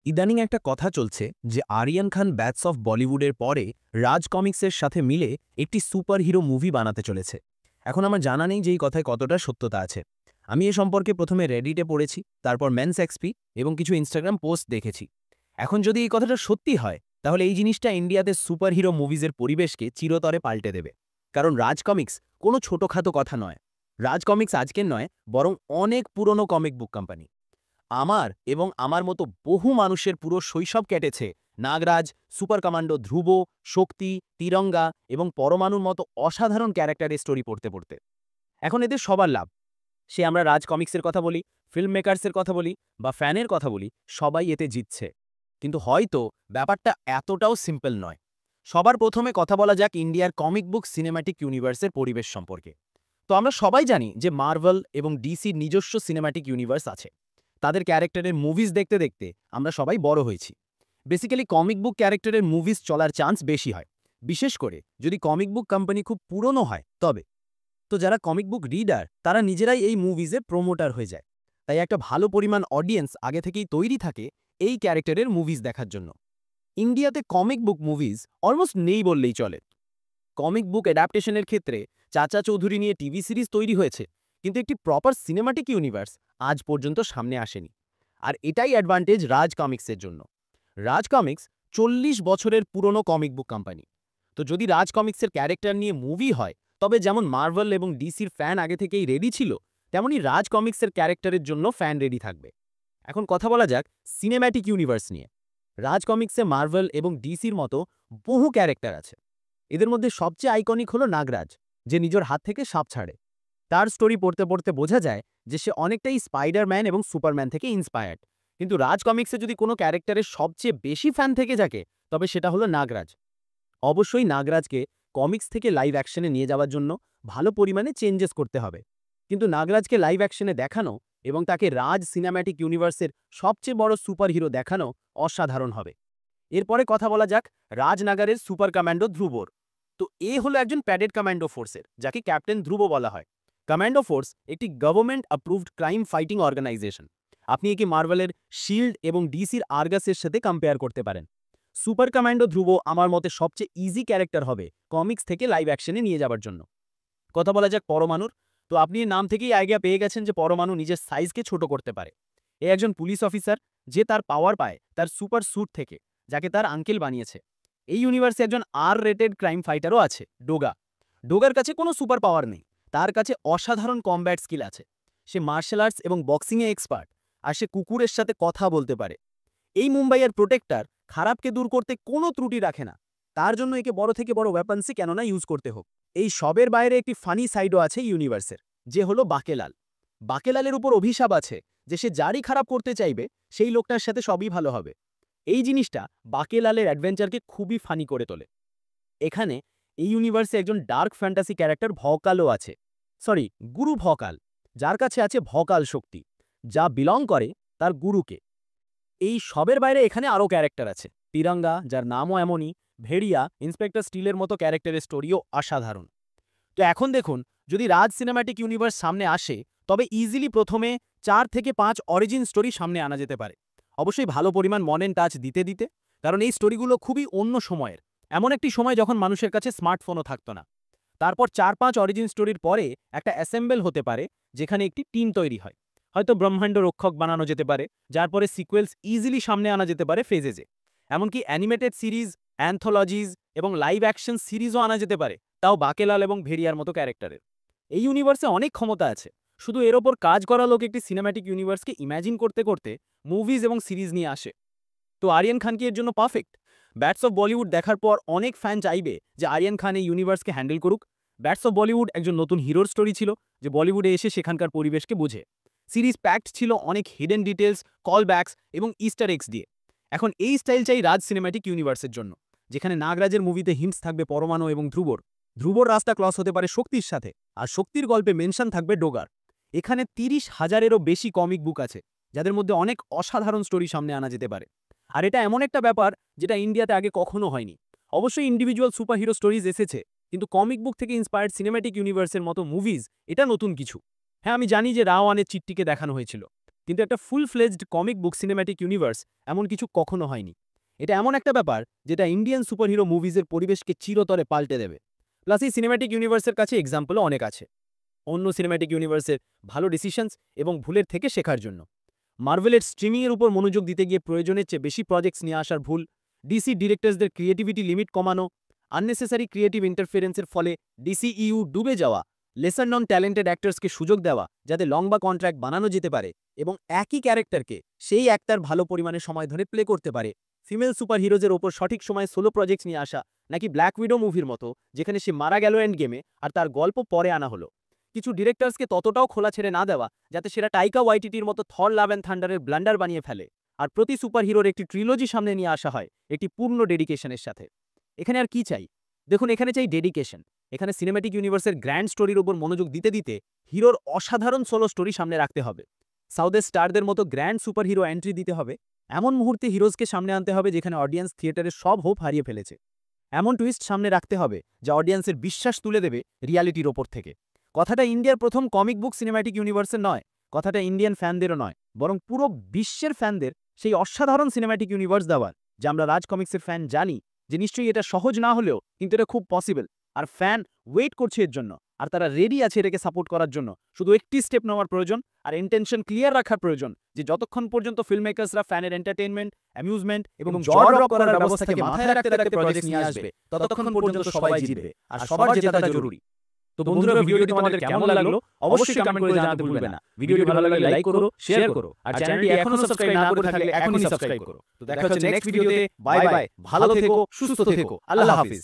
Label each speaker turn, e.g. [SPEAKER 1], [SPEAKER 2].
[SPEAKER 1] ইদানিং একটা কথা চলছে যে আরিয়ান খান ব্যাটস অফ বলিউডের পরে রাজ কমিক্সের সাথে মিলে একটি সুপার হিরো মুভি বানাতে চলেছে। এখন আমার জানা নেই যে এই কথায় কতটা সত্যতা আছে। আমি এ সম্পর্কে প্রথমে রেডিটে পড়েছি, তারপর মেন্স এক্সপি এবং কিছু ইনস্টাগ্রাম পোস্ট দেখেছি। এখন যদি এই কথাটা সত্যি হয়, তাহলে এই জিনিসটা ইন্ডিয়াতে সুপার হিরো মুভিজের পরিবেশকে চিরতরে পাল্টে দেবে। কারণ রাজ কমিক্স কোনো ছোটোখাটো কথা নয়। রাজ কমিক্স আজকের নয়, বরং অনেক পুরনো কমিক বুক কোম্পানি। আমার এবং আমার মতো বহু মানুষের পুরো শৈশব কেটেছে নাগরাজ, সুপার কমান্ডো ধ্রুব, শক্তি, তিরঙ্গা এবং পরমাণুর মতো অসাধারণ ক্যারেক্টারের স্টোরি পড়তে পড়তে। এখন এদের সবার লাভ। সে আমরা রাজ কমিক্সের কথা বলি, ফিল্ম মেকার্সের কথা বলি বা ফ্যানের কথা বলি, সবাই এতে জিতছে। কিন্তু হয়তো ব্যাপারটা এতটাও সিম্পল নয়। সবার প্রথমে কথা বলা যাক ইন্ডিয়ার কমিক বুক সিনেম্যাটিক ইউনিভার্সের পরিবেশ সম্পর্কে। তো আমরা সবাই জানি যে মার্ভেল এবং ডিসির নিজস্ব সিনেম্যাটিক ইউনিভার্স আছে। তাদের ক্যারেক্টারের মুভিজ দেখতে দেখতে আমরা সবাই বড় হয়েছি। বেসিক্যালি কমিক বুক ক্যারেক্টারের মুভিজ চলার চান্স বেশি হয়, বিশেষ করে যদি কমিক বুক কোম্পানি খুব পুরনো হয়। তবে তো যারা কমিক বুক রিডার তারা নিজেরাই এই মুভিজে প্রমোটার হয়ে যায়। তাই একটা ভালো পরিমাণ অডিয়েন্স আগে থেকেই তৈরি থাকে এই ক্যারেক্টারের মুভিজ দেখার জন্য। ইন্ডিয়াতে কমিক বুক মুভিজ অলমোস্ট নেই বললেই চলে। কমিক বুক অ্যাডাপ্টেশনের ক্ষেত্রে চাচা চৌধুরী নিয়ে টিভি সিরিজ তৈরি হয়েছে, কিন্তু একটি প্রপার সিনেমাটিক ইউনিভার্স আজ পর্যন্ত সামনে আসেনি। আর এটাই অ্যাডভান্টেজ রাজ কমিক্সের জন্য। রাজ কমিক্স 40 বছরের পুরনো কমিক বুক কোম্পানি। তো যদি রাজ কমিক্সের ক্যারেক্টার নিয়ে মুভি হয়, তবে যেমন মার্ভেল এবং ডিসির ফ্যান আগে থেকেই রেডি ছিল, তেমনই রাজ কমিক্সের ক্যারেক্টারের জন্য ফ্যান রেডি থাকবে। এখন কথা বলা যাক সিনেম্যাটিক ইউনিভার্স নিয়ে। রাজ কমিক্সে মার্ভেল এবং ডিসির মতো বহু ক্যারেক্টার আছে। এদের মধ্যে সবচেয়ে আইকনিক হলো নাগরাজ, যে নিজের হাত থেকে সাপ ছাড়ে। তার স্টোরি পড়তে পড়তে বোঝা যায় যে সে অনেকটাই স্পাইডারম্যান এবং সুপারম্যান থেকে ইন্সপায়ার্ড। কিন্তু রাজ কমিক্সে যদি কোনো ক্যারেক্টারের সবচেয়ে বেশি ফ্যান থেকে থাকে, তবে সেটা হলো নাগরাজ। অবশ্যই নাগরাজকে কমিক্স থেকে লাইভ অ্যাকশনে নিয়ে যাওয়ার জন্য ভালো পরিমাণে চেঞ্জেস করতে হবে। কিন্তু নাগরাজকে লাইভ অ্যাকশনে দেখানো এবং তাকে রাজ সিনেম্যাটিক ইউনিভার্সের সবচেয়ে বড় সুপার হিরো দেখানো অসাধারণ হবে। এরপরে কথা বলা যাক রাজনাগারের সুপার কমান্ডো ধ্রুবর। তো এ হলো একজন প্যাডেড কমান্ডো ফোর্সের, যাকে ক্যাপ্টেন ধ্রুব বলা হয়। কমান্ডো ফোর্স একটি government approved crime fighting organisation. আপনি একে মার্ভেলের শিল্ড এবং ডিসির আর্গাসের সাথে কম্পেয়ার করতে পারেন। সুপার কমান্ডো ধ্রুব আমার মতে সবচেয়ে ইজি ক্যারেক্টার হবে কমিক্স থেকে লাইভ অ্যাকশনে নিয়ে যাওয়ার জন্য। কথা বলা যাক পরমাণুর। তো আপনি এর নাম থেকেই আইডিয়া পেয়ে গেছেন যে পরমাণু নিজের সাইজকে ছোট করতে পারে। এ একজন পুলিশ অফিসার, যে তার পাওয়ার পায় তার সুপার স্যুট থেকে, যাকে তার আঙ্কেল বানিয়েছে। এই ইউনিভার্সে একজন আর রেটেড ক্রাইম ফাইটারও আছে, ডোগা। ডোগার কাছে কোনো সুপার পাওয়ার নেই, তার কাছে অসাধারণ কমব্যাট স্কিল আছে। সে মার্শাল আর্টস এবং বক্সিংয়ে এক্সপার্ট, আর সে কুকুরের সাথে কথা বলতে পারে। এই মুম্বাইয়ের প্রোটেক্টর খারাপকে দূর করতে কোনো ত্রুটি রাখে না। তার জন্য একে বড় থেকে বড় ওয়েপন্সই কেননা ইউজ করতে হোক। এই সবের বাইরে একটি ফানি সাইডও আছে ইউনিভার্সের, যে হলো বাকেলাল। বাকেলালের উপর অভিশাপ আছে যে সে যারই খারাপ করতে চাইবে সেই লোকটার সাথে সবই ভালো হবে। এই জিনিসটা বাকেলালের অ্যাডভেঞ্চারকে খুবই ফানি করে তোলে। এখানে এই ইউনিভার্সে একজন ডার্ক ফ্যান্টাসি ক্যারেক্টার ভকালও আছে। সরি, গুরু ভকাল, যার কাছে আছে ভকাল শক্তি, যা বিলং করে তার গুরুকে। এই সবের বাইরে এখানে আরও ক্যারেক্টার আছে। তিরঙ্গা, যার নামও এমনই, ভেড়িয়া, ইন্সপেক্টর স্টিলের মতো ক্যারেক্টারের স্টোরিও অসাধারণ। তো এখন দেখুন, যদি রাজ সিনেম্যাটিক ইউনিভার্স সামনে আসে, তবে ইজিলি প্রথমে 4 থেকে 5 অরিজিন স্টোরি সামনে আনা যেতে পারে। অবশ্যই ভালো পরিমাণ মডার্ন টাচ দিতে দিতে, কারণ এই স্টোরিগুলো খুবই অন্য সময়ের। এমন একটি সময় যখন মানুষের কাছে স্মার্টফোনও থাকতো না। তারপর 4-5 অরিজিন স্টোরির পরে একটা অ্যাসেম্বল হতে পারে, যেখানে একটি টিম তৈরি হয়। হয়তো ব্রহ্মাণ্ড রক্ষক বানানো যেতে পারে, যার পরে সিকুয়েলস ইজিলি সামনে আনা যেতে পারে ফেজেজে। এমনকি অ্যানিমেটেড সিরিজ, অ্যান্থোলজিজ এবং লাইভ অ্যাকশন সিরিজও আনা যেতে পারে, তাও বাকেলাল এবং ভেরিয়ার মতো ক্যারেক্টারের। এই ইউনিভার্সে অনেক ক্ষমতা আছে, শুধু এর ওপর কাজ করা লোক একটি সিনেম্যাটিক ইউনিভার্সকে ইম্যাজিন করতে করতে মুভিজ এবং সিরিজ নিয়ে আসে। তো আরিয়ান খান কি এর জন্য পারফেক্ট? ব্যাটস অফ বলিউড দেখার পর অনেক ফ্যান চাইবে যে আরিয়ান খান এই ইউনিভার্সকে হ্যান্ডেল করুক। ব্যাটস অফ বলিউড একজন নতুন হিরোর স্টোরি ছিল, যে বলিউডে এসে সেখানকার পরিবেশকে বোঝে। সিরিজ প্যাকড ছিল অনেক হিডেন ডিটেলস, কল ব্যাকস এবং ইস্টার এক্স দিয়ে। এখন এই স্টাইল চাই রাজ সিনেম্যাটিক ইউনিভার্সের জন্য, যেখানে নাগরাজের মুভিতে হিন্টস থাকবে পরমাণু এবং ধ্রুবর। ধ্রুবর রাস্তা ক্লস হতে পারে শক্তির সাথে, আর শক্তির গল্পে মেনশন থাকবে ডোগার। এখানে 30,000-এরও বেশি কমিক বুক আছে, যাদের মধ্যে অনেক অসাধারণ স্টোরি সামনে আনা যেতে পারে। আর এটা এমন একটা ব্যাপার যেটা ইন্ডিয়াতে আগে কখনো হয়নি। অবশ্যই ইন্ডিভিজুয়াল সুপারহিরো স্টোরিজ এসেছে, কিন্তু কমিক বুক থেকে ইন্সপায়ার্ড সিনেম্যাটিক ইউনিভার্সের মতো মুভিজ এটা নতুন কিছু। হ্যাঁ, আমি জানি যে রাওয়ানের চিট্টিকে দেখানো হয়েছিল। কিন্তু একটা full fledged comic book cinematic universe এমন কিছু কখনো হয়নি। এটা এমন একটা ব্যাপার যেটা ইন্ডিয়ান সুপারহিরো মুভিজের পরিবেশকে চিরতরে পাল্টে দেবে। প্লাস এই সিনেম্যাটিক ইউনিভার্সের কাছে এক্সাম্পলও অনেক আছে অন্য সিনেম্যাটিক ইউনিভার্সের ভালো ডিসিশনস এবং ভুলের থেকে শেখার জন্য। মার্ভেলের স্ট্রিমিংয়ের উপর মনোযোগ দিতে গিয়ে প্রয়োজনের চেয়ে বেশি প্রজেক্টস নিয়ে আসার ভুল, ডিসি ডিরেক্টরসদের ক্রিয়েটিভিটি লিমিট কমানো, আননেসেসারি ক্রিয়েটিভ ইন্টারফারেন্সের ফলে ডিসিইউ ডুবে যাওয়া, লেসার নন ট্যালেন্টেড অ্যাক্টরসকে সুযোগ দেওয়া যাতে লং বা কন্ট্রাক্ট বানানো যেতে পারে এবং একই ক্যারেক্টারকে সেই অ্যাক্টর ভালো পরিমাণে সময় ধরে প্লে করতে পারে, ফিমেল সুপার হিরোজের ওপর সঠিক সময়ে সোলো প্রজেক্টস নিয়ে আসা, নাকি ব্ল্যাক উইডো মুভির মতো যেখানে সে মারা গেল এন্ড গেমে আর তার গল্প পরে আনা হলো। কিছু ডিরেক্টরসকে ততটাও খোলা ছেড়ে না দেওয়া যাতে সেটা টাইকা ওয়াইটিটির মতো থর লাভ অ্যান্ড থান্ডারের ব্লান্ডার বানিয়ে ফেলে। আর প্রতি সুপার হিরোর একটি ট্রিলজি সামনে নিয়ে আসা হয় একটি পূর্ণ ডেডিকেশনের সাথে। এখানে আর কি চাই? দেখুন, এখানে চাই ডেডিকেশন। এখানে সিনেম্যাটিক ইউনিভার্সের গ্র্যান্ড স্টোরির উপর মনোযোগ দিতে দিতে হিরোর অসাধারণ সোলো স্টোরি সামনে রাখতে হবে। সাউথের স্টারদের মতো গ্র্যান্ড সুপার হিরো এন্ট্রি দিতে হবে। এমন মুহূর্তে হিরোজকে সামনে আনতে হবে যেখানে অডিয়েন্স থিয়েটারের সব হোপ হারিয়ে ফেলেছে। এমন টুইস্ট সামনে রাখতে হবে যা অডিয়েন্সের বিশ্বাস তুলে দেবে রিয়ালিটির ওপর থেকে। কথাটা ইন্ডিয়ার প্রথম কমিক বুক সিনেম্যাটিক ইউনিভার্সের নয়, কথাটা ইন্ডিয়ান ফ্যানদেরও নয়, বরং পুরো বিশ্বের ফ্যানদের সেই অসাধারণ সিনেম্যাটিক ইউনিভার্স দেওয়ার, যা আমরা রাজ কমিক্সের ফ্যান জানি যে নিশ্চয়ই এটা সহজ না হলেও কিন্তু এটা খুব পসিবল। আর ফ্যান ওয়েট করছে এর জন্য, আর তারা রেডি আছে এটাকে সাপোর্ট করার জন্য। শুধু একটি স্টেপ নেওয়ার প্রয়োজন আর ইন্টেনশন ক্লিয়ার রাখার প্রয়োজন যে যতক্ষণ পর্যন্ত ফিল্ম মেকার্সরা ফ্যানের এন্টারটেইনমেন্ট, অ্যামিউজমেন্ট এবং জ ড্রপ করার ব্যবস্থাকে মাথায় রাখতে রাখতে প্রজেক্ট নিয়ে আসবে, ততক্ষণ পর্যন্ত সবাই জিতবে আর সবার জেতাটা জরুরি। তো বন্ধুরা, ভিডিওটি তোমাদের কেমন লাগলো অবশ্যই কমেন্ট করে জানাতে ভুলবে না। ভিডিওটি ভালো লাগলে লাইক করো, শেয়ার করো, আর চ্যানেলটি এখনো সাবস্ক্রাইব না করে থাকলে এখনই সাবস্ক্রাইব করো। তো দেখা হচ্ছে নেক্সট ভিডিওতে। বাই বাই, ভালো থেকো, সুস্থ থেকো, আল্লাহ হাফেজ।